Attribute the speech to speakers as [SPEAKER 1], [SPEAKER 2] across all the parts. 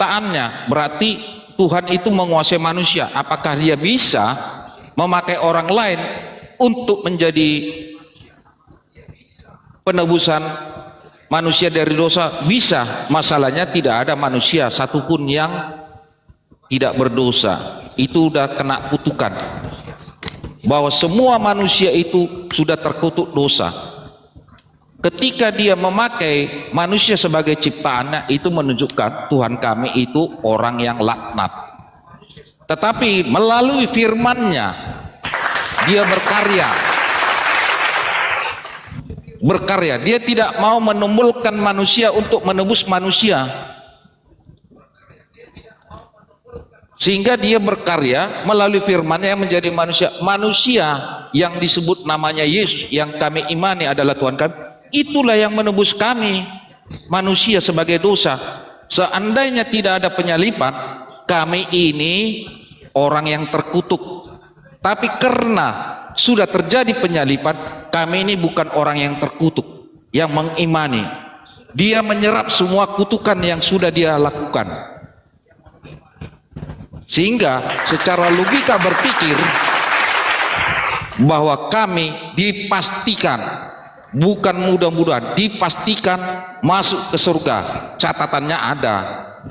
[SPEAKER 1] ciptaannya, berarti Tuhan itu menguasai manusia. Apakah dia bisa memakai orang lain untuk menjadi penebusan manusia dari dosa? Bisa. Masalahnya tidak ada manusia satupun yang tidak berdosa. Itu udah kena kutukan, bahwa semua manusia itu sudah terkutuk dosa. Ketika dia memakai manusia sebagai ciptaannya, itu menunjukkan Tuhan kami itu orang yang laknat. Tetapi melalui firman-Nya dia berkarya. Dia tidak mau menumbuhkan manusia untuk menebus manusia, sehingga dia berkarya melalui firman-Nya yang menjadi manusia yang disebut namanya Yesus, yang kami imani adalah Tuhan kami. Itulah yang menebus kami manusia sebagai dosa. Seandainya tidak ada penyalipan, kami ini orang yang terkutuk. Tapi karena sudah terjadi penyalipan, kami ini bukan orang yang terkutuk, yang mengimani. Dia menyerap semua kutukan yang sudah dia lakukan. Sehingga secara logika berpikir bahwa kami dipastikan, bukan mudah-mudahan, dipastikan masuk ke surga. Catatannya ada.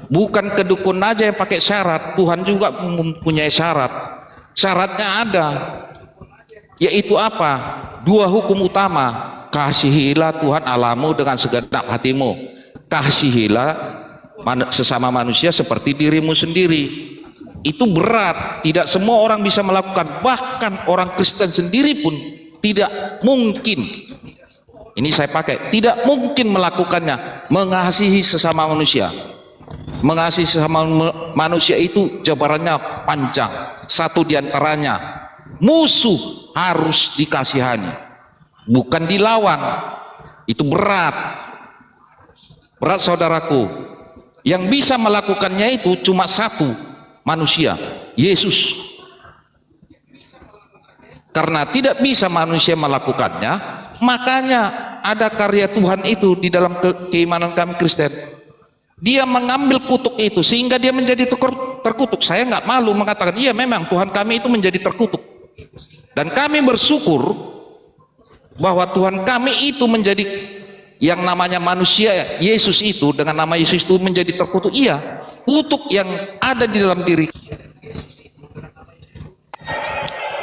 [SPEAKER 1] Bukan kedukun aja yang pakai syarat, Tuhan juga mempunyai syarat. Syaratnya ada, yaitu apa? Dua hukum utama. Kasihilah Tuhan Allahmu dengan segenap hatimu, kasihilah sesama manusia seperti dirimu sendiri. Itu berat, tidak semua orang bisa melakukan. Bahkan orang Kristen sendiri pun tidak mungkin, ini saya pakai, tidak mungkin melakukannya. Mengasihi sesama manusia, mengasihi sesama manusia itu jabarannya panjang. Satu diantaranya, musuh harus dikasihani, bukan dilawan. Itu berat saudaraku. Yang bisa melakukannya itu cuma satu manusia, Yesus. Karena tidak bisa manusia melakukannya, makanya ada karya Tuhan itu di dalam keimanan kami Kristen. Dia mengambil kutuk itu sehingga dia menjadi terkutuk. Saya nggak malu mengatakan, iya memang Tuhan kami itu menjadi terkutuk. Dan kami bersyukur bahwa Tuhan kami itu menjadi, yang namanya manusia Yesus itu dengan nama Yesus itu menjadi terkutuk. Iya, kutuk yang ada di dalam diri.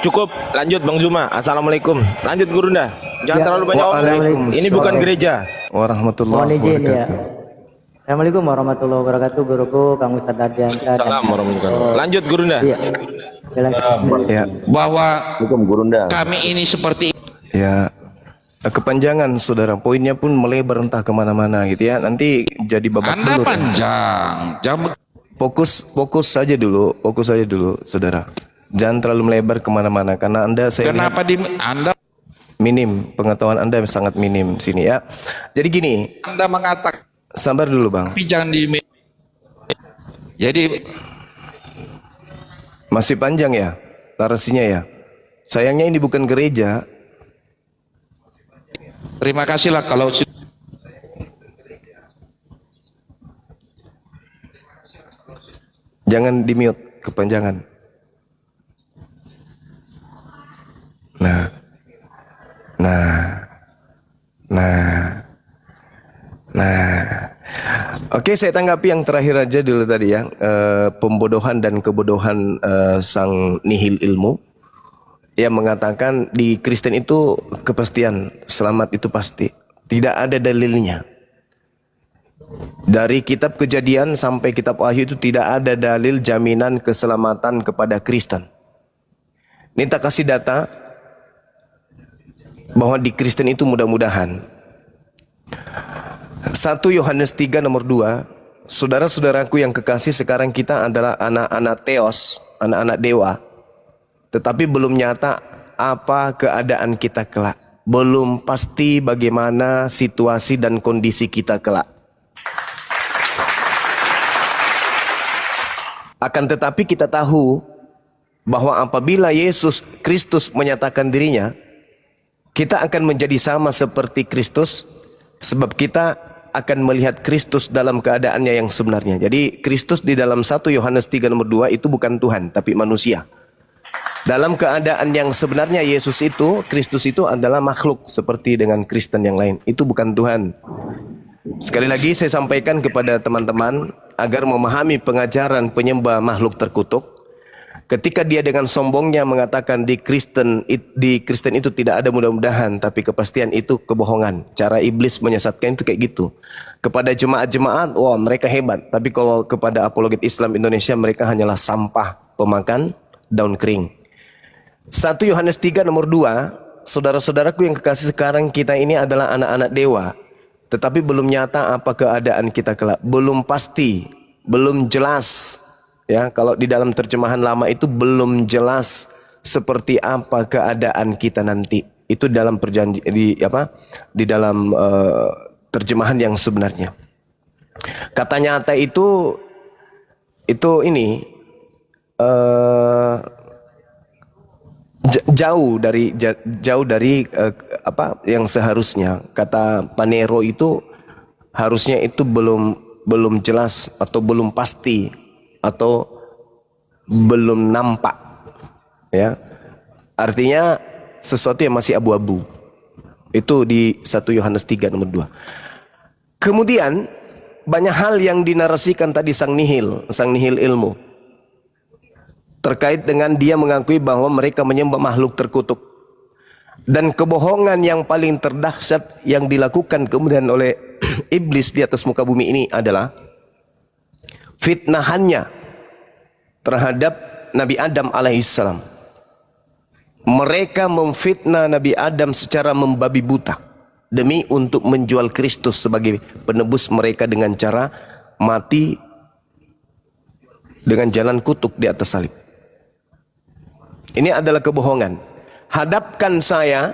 [SPEAKER 2] Cukup, lanjut Bang Zuma. Assalamualaikum. Lanjut Gurunda. Jangan terlalu banyak omong. Ini bukan gereja.
[SPEAKER 3] Warahmatullahi wabarakatuh. Assalamualaikum warahmatullahi wabarakatuh, guruku Kang Ustaz Ardiansyah.
[SPEAKER 2] Assalamualaikum warahmatullahi wabarakatuh. Lanjut Gurunda.
[SPEAKER 3] Iya.
[SPEAKER 1] Ya. Bahwa kami ini seperti,
[SPEAKER 4] ya, kepanjangan saudara, poinnya pun melebar entah kemana-mana gitu ya, nanti jadi babak
[SPEAKER 1] Anda
[SPEAKER 4] belur.
[SPEAKER 1] panjang, jangan
[SPEAKER 4] Fokus saja dulu saudara, jangan terlalu melebar kemana-mana karena saya
[SPEAKER 1] kenapa Anda
[SPEAKER 4] minim, pengetahuan Anda sangat minim sini ya. Jadi gini,
[SPEAKER 1] Anda mengatakan,
[SPEAKER 4] sabar dulu Bang,
[SPEAKER 1] tapi jangan di, jadi
[SPEAKER 4] masih panjang ya narasinya ya. Sayangnya ini bukan gereja.
[SPEAKER 1] terima kasihlah kalau
[SPEAKER 4] Jangan di mute, kepanjangan. Oke, saya tanggapi yang terakhir aja dulu tadi ya, pembodohan dan kebodohan sang nihil ilmu yang mengatakan di Kristen itu kepastian selamat itu pasti. Tidak ada dalilnya. Dari kitab Kejadian sampai kitab Wahyu itu tidak ada dalil jaminan keselamatan kepada Kristen. Ini tak kasih data bahwa di Kristen itu mudah-mudahan 1 Yohanes 3 nomor 2, saudara-saudaraku yang kekasih, sekarang kita adalah anak-anak Theos, anak-anak dewa, tetapi belum nyata apa keadaan kita kelak. Belum pasti bagaimana situasi dan kondisi kita kelak. Akan tetapi kita tahu bahwa apabila Yesus Kristus menyatakan dirinya, kita akan menjadi sama seperti Kristus, sebab kita akan melihat Kristus dalam keadaannya yang sebenarnya. Jadi Kristus di dalam 1 Yohanes 3 nomor 2 itu bukan Tuhan tapi manusia. Dalam keadaan yang sebenarnya Yesus itu, Kristus itu adalah makhluk seperti dengan Kristen yang lain. Itu bukan Tuhan. Sekali lagi saya sampaikan kepada teman-teman agar memahami pengajaran penyembah makhluk terkutuk. Ketika dia dengan sombongnya mengatakan di Kristen itu tidak ada mudah-mudahan, tapi kepastian itu kebohongan. Cara iblis menyesatkan itu kayak gitu. Kepada jemaat-jemaat, wah mereka hebat. Tapi kalau kepada apologet Islam Indonesia, mereka hanyalah sampah pemakan daun kering. 1 Yohanes 3 nomor 2, saudara-saudaraku yang kekasih, sekarang kita ini adalah anak-anak dewa. Tetapi belum nyata apa keadaan kita kelak. Belum pasti, belum jelas. Ya, kalau di dalam terjemahan lama itu belum jelas seperti apa keadaan kita nanti. Itu dalam di dalam terjemahan yang sebenarnya. Kata nyata itu ini jauh dari apa yang seharusnya. Kata Panero itu harusnya itu belum jelas atau belum pasti atau belum nampak, ya, artinya sesuatu yang masih abu-abu. Itu di 1 Yohanes 3 nomor 2. Kemudian banyak hal yang dinarasikan tadi sang nihil ilmu, terkait dengan dia mengakui bahwa mereka menyembah makhluk terkutuk. Dan kebohongan yang paling terdahsyat yang dilakukan kemudian oleh iblis di atas muka bumi ini adalah fitnahannya terhadap Nabi Adam alaihissalam. Mereka memfitnah Nabi Adam secara membabi buta demi untuk menjual Kristus sebagai penebus mereka dengan cara mati dengan jalan kutuk di atas salib. Ini adalah kebohongan. Hadapkan saya,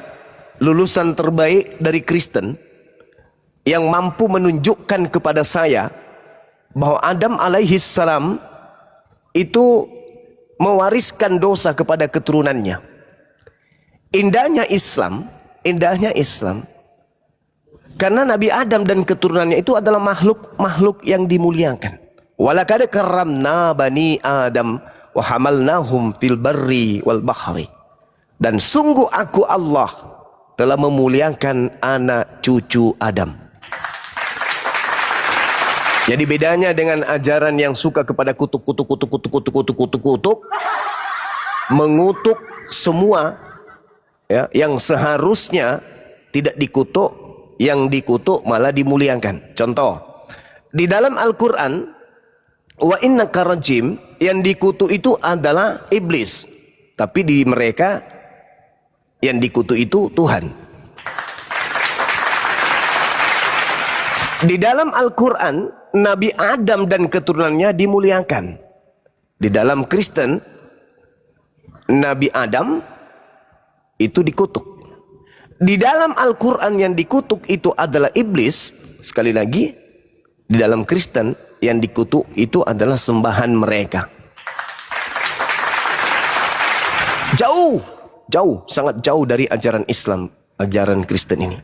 [SPEAKER 4] lulusan terbaik dari Kristen, yang mampu menunjukkan kepada saya bahwa Adam alaihissalam itu mewariskan dosa kepada keturunannya. Indahnya Islam, karena Nabi Adam dan keturunannya itu adalah makhluk yang dimuliakan. Walaqad karramna bani Adam wa hamalnahum fil barri wal bahri. Dan sungguh aku Allah telah memuliakan anak cucu Adam. Jadi bedanya dengan ajaran yang suka kepada kutuk, mengutuk semua, ya, yang seharusnya tidak dikutuk, yang dikutuk malah dimuliakan. Contoh, di dalam Al-Quran, wa innaka rajim, yang dikutuk itu adalah iblis, tapi di mereka yang dikutuk itu Tuhan. Di dalam Al-Quran, Nabi Adam dan keturunannya dimuliakan. Di dalam Kristen, Nabi Adam itu dikutuk. Di dalam Al-Quran yang dikutuk itu adalah iblis. Sekali lagi, di dalam Kristen yang dikutuk itu adalah sembahan mereka. Sangat jauh dari ajaran Islam, ajaran Kristen ini.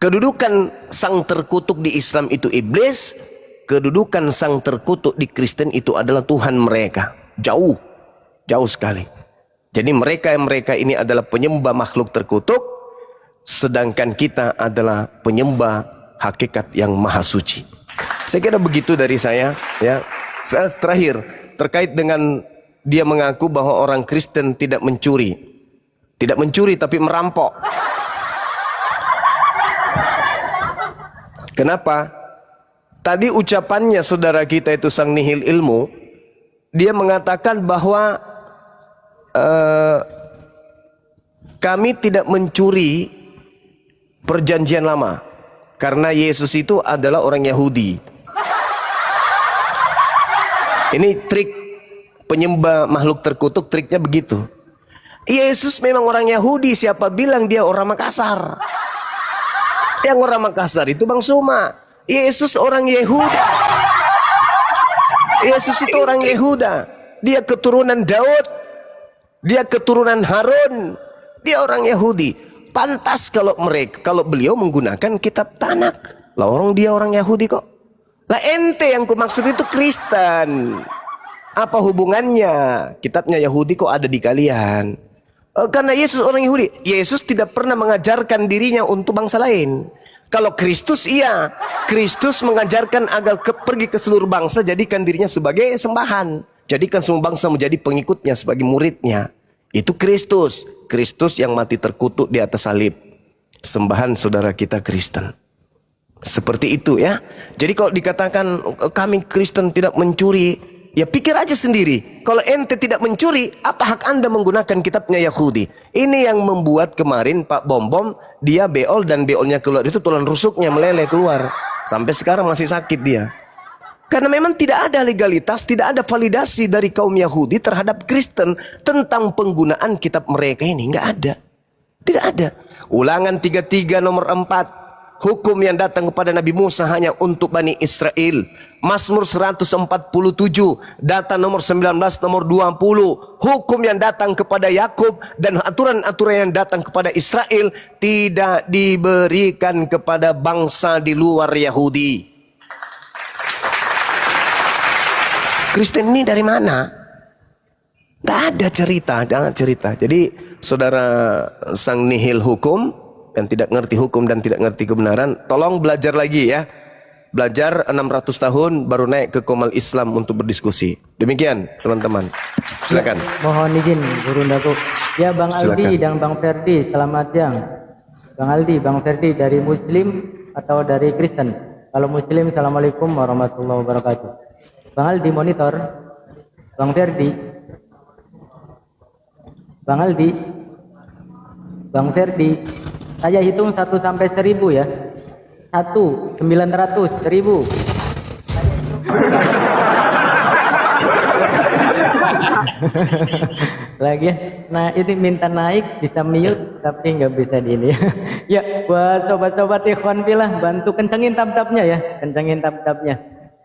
[SPEAKER 4] Kedudukan sang terkutuk di Islam itu iblis, kedudukan sang terkutuk di Kristen itu adalah Tuhan mereka. Jauh sekali. Jadi mereka ini adalah penyembah makhluk terkutuk, sedangkan kita adalah penyembah hakikat yang maha suci. Saya kira begitu dari saya, ya. Terakhir, terkait dengan dia mengaku bahwa orang Kristen tidak mencuri tapi merampok. Kenapa? Tadi ucapannya saudara kita itu sang nihil ilmu, dia mengatakan bahwa kami tidak mencuri perjanjian lama karena Yesus itu adalah orang Yahudi. Ini trik penyembah makhluk terkutuk, triknya begitu. Yesus memang orang Yahudi, siapa bilang dia orang Makassar? Yang orang Makassar itu Bang Suma. Yesus orang Yehuda. Yesus itu orang Yehuda. Dia keturunan Daud. Dia keturunan Harun. Dia orang Yahudi. Pantas kalau beliau menggunakan kitab Tanak. Lah dia orang Yahudi kok. Lah ente yang kumaksud itu Kristen. Apa hubungannya? Kitabnya Yahudi kok ada di kalian? Karena Yesus orang Yahudi. Yesus tidak pernah mengajarkan dirinya untuk bangsa lain. Kalau Kristus iya. Kristus mengajarkan agar pergi ke seluruh bangsa, jadikan dirinya sebagai sembahan. Jadikan semua bangsa menjadi pengikutnya sebagai muridnya. Itu Kristus. Kristus yang mati terkutuk di atas salib. Sembahan saudara kita Kristen. Seperti itu ya. Jadi kalau dikatakan kami Kristen tidak mencuri, ya pikir aja sendiri. Kalau ente tidak mencuri, apa hak anda menggunakan kitabnya Yahudi? Ini yang membuat kemarin Pak Bom dia beol dan beolnya keluar itu tulang rusuknya meleleh keluar. Sampai sekarang masih sakit dia. Karena memang tidak ada legalitas, tidak ada validasi dari kaum Yahudi terhadap Kristen tentang penggunaan kitab mereka ini. Nggak ada. Tidak ada. Ulangan 33 nomor 4. Hukum yang datang kepada Nabi Musa hanya untuk Bani Israel. Mazmur 147, data nomor 19, nomor 20. Hukum yang datang kepada Yakub dan aturan-aturan yang datang kepada Israel tidak diberikan kepada bangsa di luar Yahudi. Kristen ini dari mana? Tidak ada cerita, jangan cerita. Jadi saudara sang nihil hukum yang tidak ngerti hukum dan tidak ngerti kebenaran, tolong belajar lagi ya. Belajar 600 tahun baru naik ke Komal Islam untuk berdiskusi. Demikian teman-teman. Silakan.
[SPEAKER 3] Ya, mohon izin Gurundaku. Ya Bang
[SPEAKER 4] Silakan.
[SPEAKER 3] Aldi dan Bang Ferdi, selamat siang. Bang Aldi, Bang Ferdi dari Muslim atau dari Kristen? Kalau Muslim, Assalamualaikum warahmatullahi wabarakatuh. Bang Aldi monitor. Bang Ferdi. Bang Aldi. Bang Ferdi. Saya hitung 1 sampai 1000 ya. 1, 900, 1000. Lagi ya. Nah ini minta naik bisa mute tapi nggak bisa di ini. Ya buat sobat-sobat ikhwan filah bantu kencengin tab-tabnya ya. Kencengin tab-tabnya.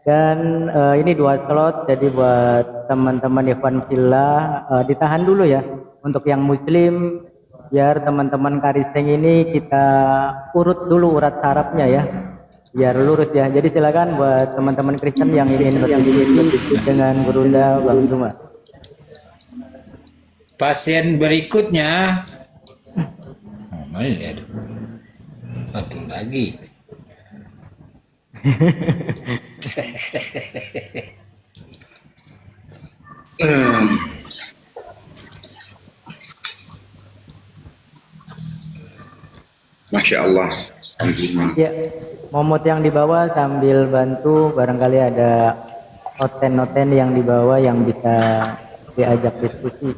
[SPEAKER 3] Dan ini 2 slot jadi buat teman-teman ikhwan filah ditahan dulu ya. Untuk yang muslim biar teman-teman Karisteng ini kita urut dulu urat sarafnya ya biar lurus ya. Jadi silakan buat teman-teman Kristen yang ingin berdiskusi dengan Gurunda Bang Zuma.
[SPEAKER 5] Pasien berikutnya aduh lagi
[SPEAKER 6] Masya Allah.
[SPEAKER 3] Ya, momot yang dibawa sambil bantu barangkali ada noten-noten yang dibawa yang bisa diajak diskusi.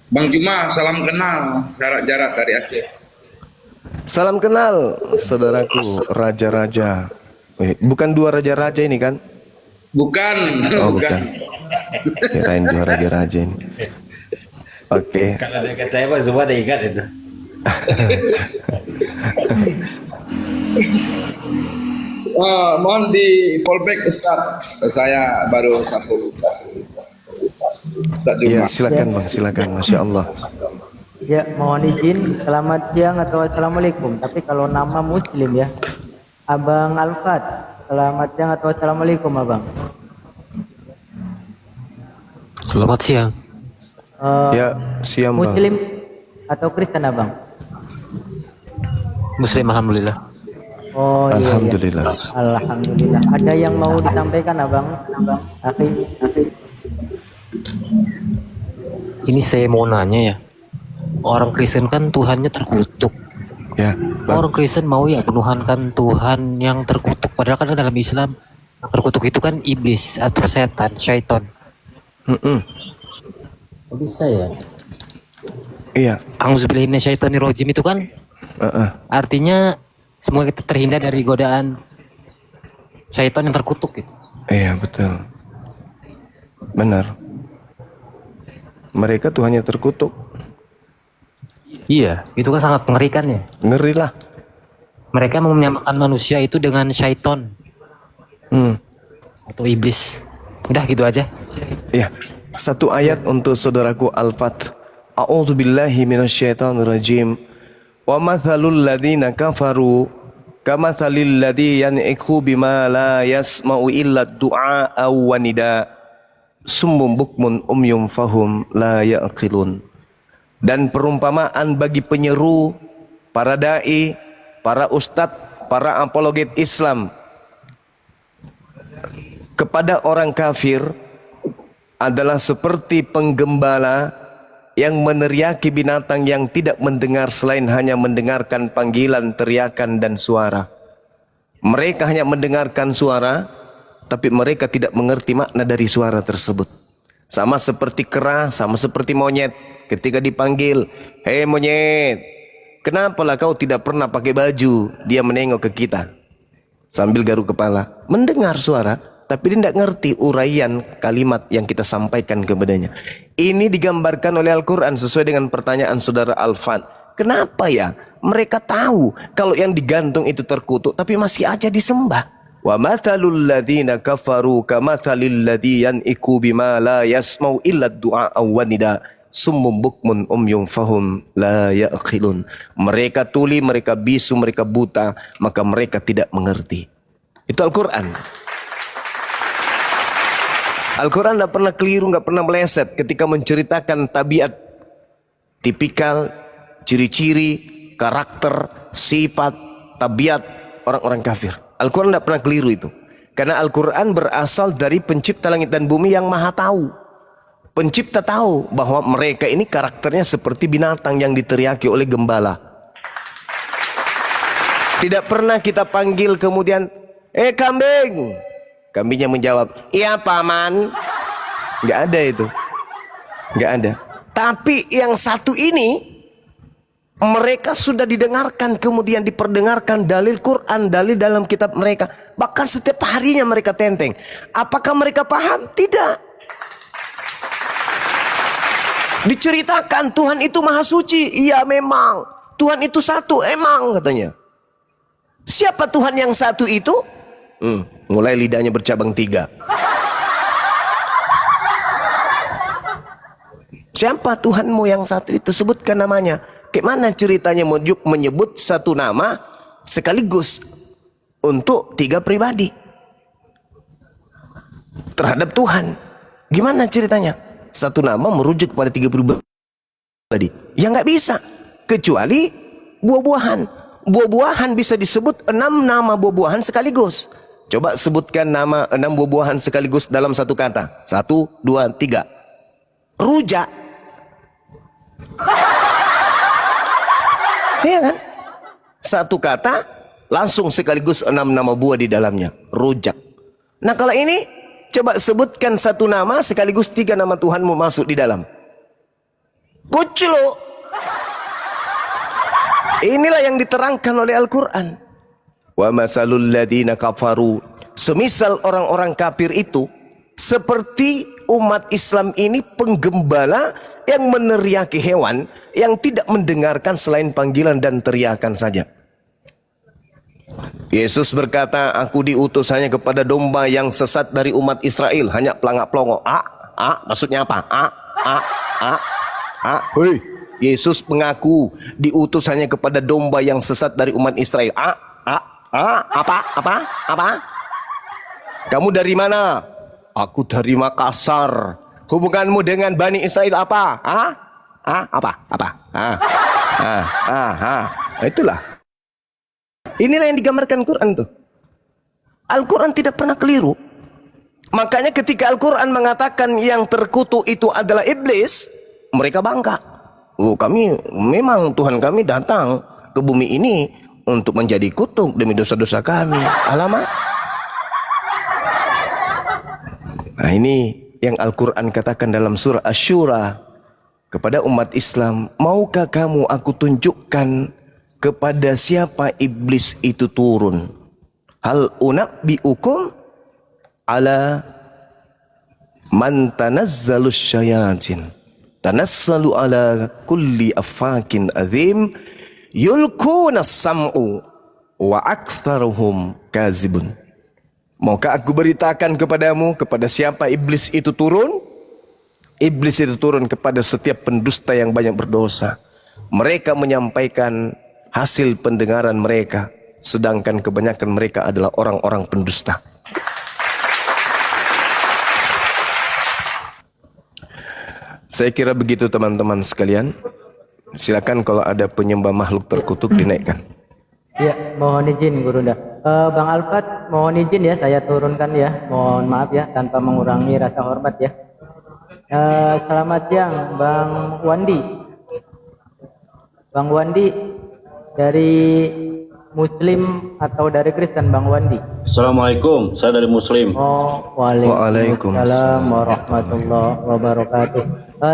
[SPEAKER 6] Bang Juma, salam kenal jarak-jarak dari Aceh.
[SPEAKER 4] Salam kenal saudaraku raja-raja. Bukan 2 raja-raja ini kan?
[SPEAKER 6] Bukan,
[SPEAKER 4] Oh bukan. Kirain 2 raja-raja ini. Oke.
[SPEAKER 5] kalau dekat saya Pak Zuma ada ingat itu.
[SPEAKER 6] Mohon di fallback Ustaz. Saya baru satu Ustaz
[SPEAKER 4] Iya
[SPEAKER 6] Juma.
[SPEAKER 4] silakan bang, silakan. Masya Allah.
[SPEAKER 3] Ya, mohon izin selamat siang atau assalamualaikum. Tapi kalau nama muslim ya, Abang Alfat. Selamat siang atau assalamualaikum Abang.
[SPEAKER 7] Selamat siang.
[SPEAKER 4] Ya siang bang.
[SPEAKER 3] Muslim atau Kristen Abang?
[SPEAKER 7] Muslim alhamdulillah.
[SPEAKER 3] Oh iya, iya.
[SPEAKER 4] Alhamdulillah.
[SPEAKER 3] Alhamdulillah. Ada yang mau disampaikan Abang? Akhi.
[SPEAKER 7] Ini saya mau nanya ya. Orang Kristen kan Tuhannya terkutuk.
[SPEAKER 4] Ya. Bang.
[SPEAKER 7] Orang Kristen mau ya menuhankan Tuhan yang terkutuk. Padahal kan dalam Islam terkutuk itu kan iblis atau setan, syaiton. Bisa ya?
[SPEAKER 4] Iya.
[SPEAKER 7] Auzubillahi minasyaitonirrajim itu kan artinya semoga kita terhindar dari godaan syaitan yang terkutuk gitu.
[SPEAKER 4] Iya betul. Benar. Mereka Tuhannya terkutuk.
[SPEAKER 7] Iya, itu kan sangat mengerikan ya.
[SPEAKER 4] Ngeri lah.
[SPEAKER 7] Mereka mau menyamakan manusia itu dengan syaiton atau iblis. Udah gitu aja.
[SPEAKER 4] Ya. Satu ayat untuk saudaraku Alfat. A'udzu billahi minasyaitonir rajim. Wa mathalul ladzina kafaru kamathalil ladzi yan'iqu bima la yasma'u illa du'a wa nida summum bukmun umyum fahum la ya'qilun. Dan perumpamaan bagi penyeru, para dai, para ustadz, para apologet Islam kepada orang kafir adalah seperti penggembala yang meneriaki binatang yang tidak mendengar selain hanya mendengarkan panggilan, teriakan dan suara. Mereka hanya mendengarkan suara, tapi mereka tidak mengerti makna dari suara tersebut. Sama seperti kera, sama seperti monyet. Ketika dipanggil, "Hei monyet, kenapalah kau tidak pernah pakai baju?" Dia menengok ke kita sambil garuk kepala. Mendengar suara, tapi dia tidak ngerti uraian kalimat yang kita sampaikan kepadanya. Ini digambarkan oleh Al-Quran sesuai dengan pertanyaan saudara Alfan. Kenapa ya mereka tahu kalau yang digantung itu terkutuk tapi masih aja disembah? Wa mathalul ladzina kafaru kamathalil ladzi yan'iqu bima la yasma'u illa du'a wa nida summum bukmun umyum fahum la ya'qilun. Mereka tuli, mereka bisu, mereka buta, maka mereka tidak mengerti. Itu Al-Quran. Al-Quran tidak pernah keliru, nggak pernah meleset ketika menceritakan tabiat, tipikal, ciri-ciri, karakter, sifat, tabiat orang-orang kafir. Al-Quran tidak pernah keliru itu. Karena Al-Quran berasal dari pencipta langit dan bumi yang maha tahu. Pencipta tahu bahwa mereka ini karakternya seperti binatang yang diteriaki oleh gembala. Tidak pernah kita panggil kemudian, kambing. Kambingnya menjawab, "Iya paman." Nggak ada itu. Nggak ada. Tapi yang satu ini, mereka sudah didengarkan, kemudian diperdengarkan dalil Quran, dalil dalam kitab mereka. Bahkan setiap harinya mereka tenteng. Apakah mereka paham? Tidak. Diceritakan Tuhan itu maha suci. Iya memang. Tuhan itu satu, emang katanya. Siapa Tuhan yang satu itu? Mulai lidahnya bercabang 3. Siapa Tuhanmu yang satu itu? Sebutkan namanya. Gimana ceritanya menyebut satu nama sekaligus untuk 3 pribadi terhadap Tuhan? Gimana ceritanya? Satu nama merujuk kepada 3 pribadi. Ya nggak bisa. Kecuali buah-buahan. Buah-buahan bisa disebut 6 nama buah-buahan sekaligus. Coba sebutkan nama 6 buah-buahan sekaligus dalam satu kata. 1, 2, 3. Rujak. Iya kan? Satu kata langsung sekaligus 6 nama buah di dalamnya. Rujak. Nah kalau ini coba sebutkan satu nama sekaligus 3 nama Tuhanmu masuk di dalam. Kucluk. Inilah yang diterangkan oleh Al-Quran. Wa masalul ladina kafaru. Semisal orang-orang kafir itu seperti umat Islam ini penggembala yang meneriaki hewan yang tidak mendengarkan selain panggilan dan teriakan saja. Yesus berkata, "Aku diutus hanya kepada domba yang sesat dari umat Israel, hanya pelangak-pelongo." Maksudnya apa? Hei, Yesus mengaku diutus hanya kepada domba yang sesat dari umat Israel. Apa? Kamu dari mana? Aku dari Makassar. Hubunganmu dengan Bani Israel apa? Itulah. Inilah yang digambarkan Quran tuh. Al-Quran tidak pernah keliru. Makanya ketika Al-Quran mengatakan yang terkutuk itu adalah iblis, mereka bangga. Oh, kami memang Tuhan kami datang ke bumi ini untuk menjadi kutuk demi dosa-dosa kami. Alamak. Nah ini yang Al-Quran katakan dalam surah Asy-Syura kepada umat Islam. Maukah kamu aku tunjukkan kepada siapa iblis itu turun? Hal unabbiukum ala man tanazzalus syayatin. Tanassalu ala kulli affakin azim yulkuna sam'u wa aktsaruhum kazibun. Maukah aku beritakan kepadamu kepada siapa iblis itu turun? iblis itu turun kepada setiap pendusta yang banyak berdosa. Mereka menyampaikan hasil pendengaran mereka, sedangkan kebanyakan mereka adalah orang-orang pendusta. Saya kira begitu teman-teman sekalian. Silakan kalau ada penyembah makhluk terkutuk dinaikkan.
[SPEAKER 3] Ya, mohon izin Gurunda. Bang Alfat, mohon izin ya saya turunkan ya. Mohon maaf ya tanpa mengurangi rasa hormat ya. Selamat siang Bang Wandi. Bang Wandi dari Muslim atau dari Kristen Bang Wandi?
[SPEAKER 8] Assalamualaikum, saya dari Muslim.
[SPEAKER 3] Oh, waalaikumsalam warahmatullahi wabarakatuh.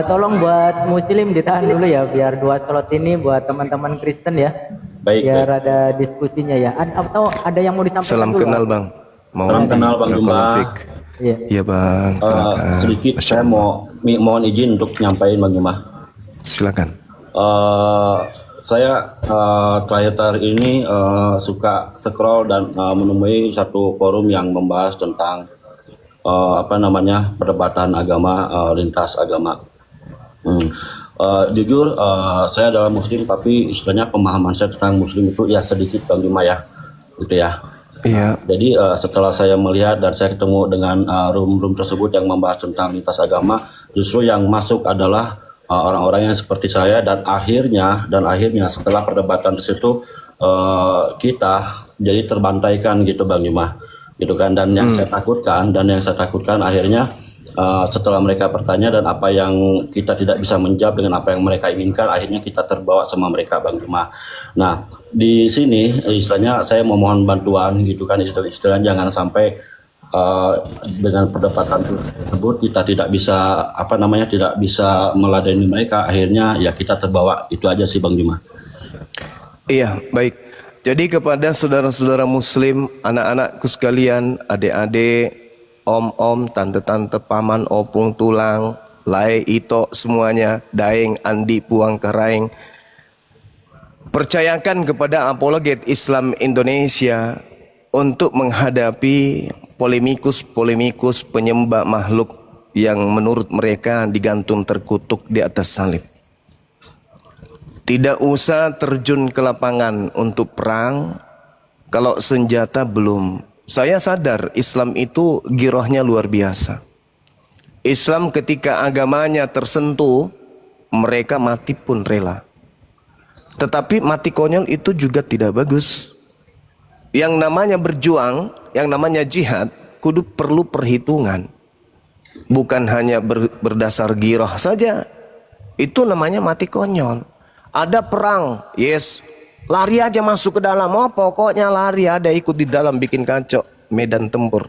[SPEAKER 3] Tolong buat Muslim ditahan dulu ya, biar dua slot ini buat teman-teman Kristen ya.
[SPEAKER 8] Baik.
[SPEAKER 3] Biar ada diskusinya ya. Atau ada yang mau disampaikan?
[SPEAKER 4] Salam
[SPEAKER 3] dulu,
[SPEAKER 4] kenal Bang.
[SPEAKER 8] Salam kenal Bang Juma.
[SPEAKER 3] Iya.
[SPEAKER 4] Iya Bang. Silakan.
[SPEAKER 8] Sedikit saya mohon izin untuk nyampaikan Bang Juma.
[SPEAKER 4] Silakan.
[SPEAKER 8] Saya terakhir ini suka scroll dan menemui satu forum yang membahas tentang perdebatan agama, lintas agama. Jujur saya adalah Muslim, tapi istilahnya pemahaman saya tentang Muslim itu ya sedikit Bang Juma ya, gitu ya.
[SPEAKER 4] Iya.
[SPEAKER 8] Jadi setelah saya melihat dan saya ketemu dengan room tersebut yang membahas tentang lintas agama, justru yang masuk adalah orang-orang yang seperti saya, dan akhirnya setelah perdebatan di situ kita jadi terbantaikan gitu Bang Juma, gitu kan. Dan yang saya takutkan akhirnya setelah mereka bertanya dan apa yang kita tidak bisa menjawab dengan apa yang mereka inginkan, akhirnya kita terbawa sama mereka Bang Juma. Nah di sini istilahnya saya memohon bantuan gitu kan, istilahnya jangan sampai dengan perdebatan tersebut kita tidak bisa tidak bisa meladeni mereka, akhirnya ya kita terbawa. Itu aja sih Bang Juma.
[SPEAKER 4] Iya, baik. Jadi kepada saudara-saudara Muslim, anak-anakku sekalian, adik-adik, om-om, tante-tante, paman, opung, tulang, lai, ito, semuanya, daeng, andi, puang, keraing, percayakan kepada apologet Islam Indonesia untuk menghadapi polemikus penyembah makhluk yang menurut mereka digantung terkutuk di atas salib. Tidak usah terjun ke lapangan untuk perang kalau senjata belum. Saya sadar Islam itu girohnya luar biasa. Islam ketika agamanya tersentuh, mereka mati pun rela. Tetapi mati konyol itu juga tidak bagus. Yang namanya berjuang, yang namanya jihad, kudu perlu perhitungan. Bukan hanya berdasar giroh saja. Itu namanya mati konyol. Ada perang, yes, lari aja masuk ke dalam. Oh pokoknya lari, ada ikut di dalam bikin kacau, medan tempur.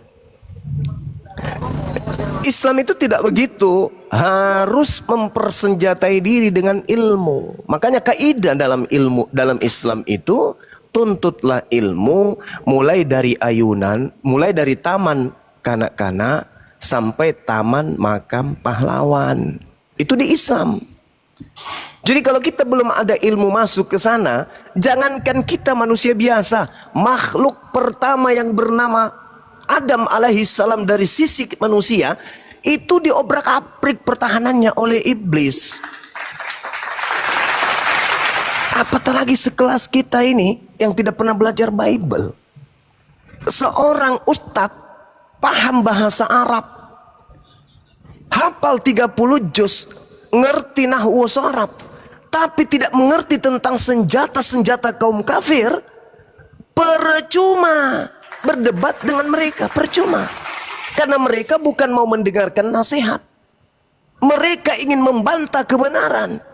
[SPEAKER 4] Islam itu tidak begitu. Harus mempersenjatai diri dengan ilmu. Makanya kaidah dalam Islam itu, tuntutlah ilmu mulai dari ayunan, mulai dari taman kanak-kanak sampai taman makam pahlawan. Itu di Islam. Jadi kalau kita belum ada ilmu masuk ke sana, jangankan kita manusia biasa, makhluk pertama yang bernama Adam alaihissalam dari sisi manusia itu diobrak-abrik pertahanannya oleh iblis. Apatah lagi sekelas kita ini yang tidak pernah belajar Bible. Seorang ustadz paham bahasa Arab, hafal 30 juz, ngerti nahwu Arab, tapi tidak mengerti tentang senjata-senjata kaum kafir, percuma berdebat dengan mereka, percuma. Karena mereka bukan mau mendengarkan nasihat, mereka ingin membantah kebenaran.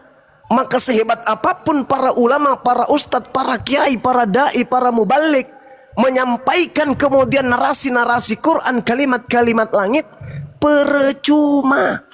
[SPEAKER 4] Maka sehebat apapun para ulama, para ustadz, para kiai, para dai, para mubalik menyampaikan kemudian narasi-narasi Quran, kalimat-kalimat langit, percuma.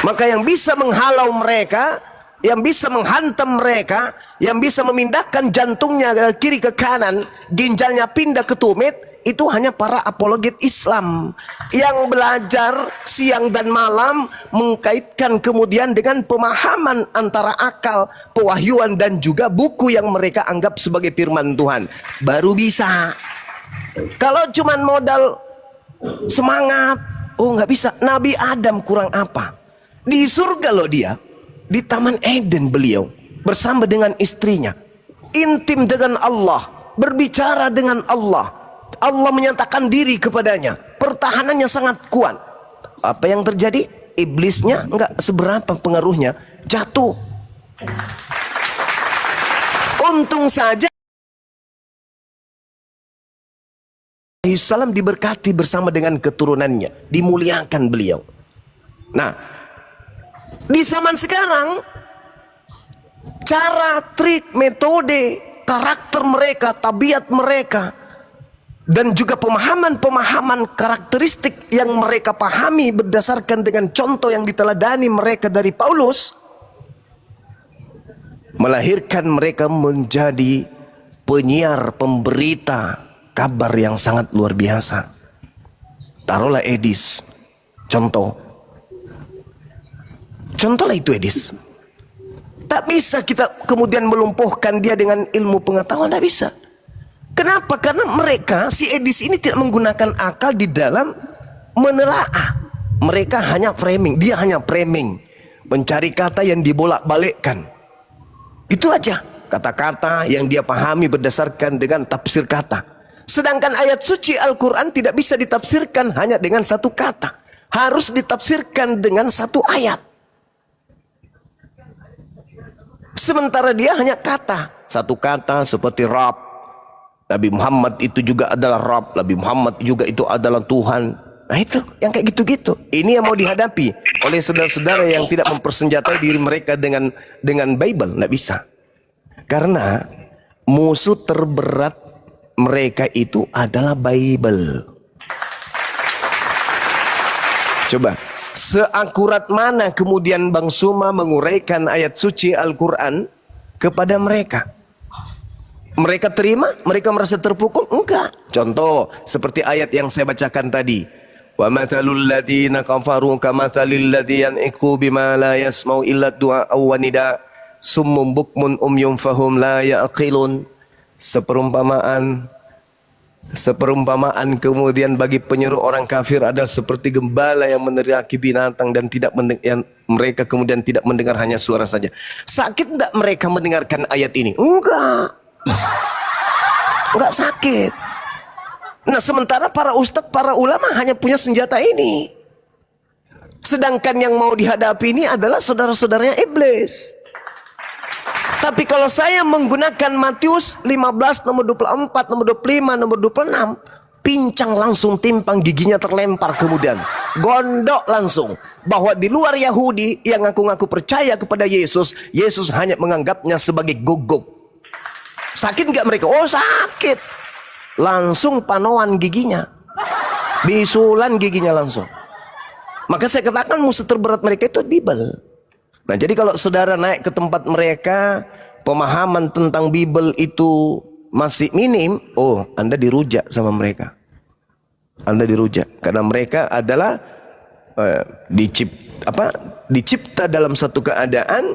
[SPEAKER 4] Maka yang bisa menghalau mereka, yang bisa menghantam mereka, yang bisa memindahkan jantungnya ke kiri ke kanan, ginjalnya pindah ke tumit, itu hanya para apologet Islam yang belajar siang dan malam, mengkaitkan kemudian dengan pemahaman antara akal, pewahyuan, dan juga buku yang mereka anggap sebagai firman Tuhan. Baru bisa. Kalau cuman modal semangat, Oh nggak bisa. Nabi Adam kurang apa? Di surga loh dia. Di Taman Eden beliau. Bersama dengan istrinya. Intim dengan Allah. Berbicara dengan Allah. Allah menyatakan diri kepadanya. Pertahanannya sangat kuat. Apa yang terjadi? Iblisnya nggak seberapa pengaruhnya. Jatuh. Untung saja Salam diberkati bersama dengan keturunannya, dimuliakan beliau. Nah, di zaman sekarang cara, trik, metode, karakter mereka, tabiat mereka, dan juga pemahaman-pemahaman karakteristik yang mereka pahami berdasarkan dengan contoh yang diteladani mereka dari Paulus, melahirkan mereka menjadi penyiar, pemberita kabar yang sangat luar biasa. Taruhlah Edis, contohlah itu Edis. Tak bisa kita kemudian melumpuhkan dia dengan ilmu pengetahuan, tak bisa. Kenapa? Karena mereka, si Edis ini tidak menggunakan akal di dalam menelaah. Mereka hanya framing, dia hanya framing, mencari kata yang dibolak-balikkan. Itu aja, kata-kata yang dia pahami berdasarkan dengan tafsir kata. Sedangkan ayat suci Al-Quran tidak bisa ditafsirkan hanya dengan satu kata. Harus ditafsirkan dengan satu ayat. Sementara dia hanya kata. Satu kata seperti Rabb. Nabi Muhammad itu juga adalah Rabb. Nabi Muhammad juga itu adalah Tuhan. Nah itu, yang kayak gitu-gitu. Ini yang mau dihadapi oleh saudara-saudara yang tidak mempersenjatai diri mereka dengan Bible. Nggak bisa. Karena musuh terberat mereka itu adalah Bible. Coba, seakurat mana kemudian Bang Suma menguraikan ayat suci Al-Quran kepada mereka? Mereka terima? Mereka merasa terpukul? Enggak. Contoh, seperti ayat yang saya bacakan tadi. Wa mathalul ladzina kafaru kamathalil ladzi yan'iqu bima la yasma'u illa du'a wa nida summum bukmun umyum fahum la ya'qilun. Seperumpamaan kemudian bagi penyeru orang kafir adalah seperti gembala yang meneriaki binatang dan mereka kemudian tidak mendengar, hanya suara saja. Sakit enggak mereka mendengarkan ayat ini? Enggak sakit. Nah sementara para ustadz, para ulama hanya punya senjata ini. Sedangkan yang mau dihadapi ini adalah saudara-saudaranya iblis. Tapi kalau saya menggunakan Matius 15, nomor 24, nomor 25, nomor 26, pincang langsung, timpang, giginya terlempar kemudian. Gondok langsung. Bahwa di luar Yahudi yang ngaku-ngaku percaya kepada Yesus, Yesus hanya menganggapnya sebagai guguk. Sakit nggak mereka? Oh sakit. Langsung panoan giginya. Bisulan giginya langsung. Maka saya katakan musuh terberat mereka itu Bible. Nah jadi kalau saudara naik ke tempat mereka, pemahaman tentang Bible itu masih minim, oh Anda dirujak sama mereka. Anda dirujak karena mereka adalah dicipta dalam satu keadaan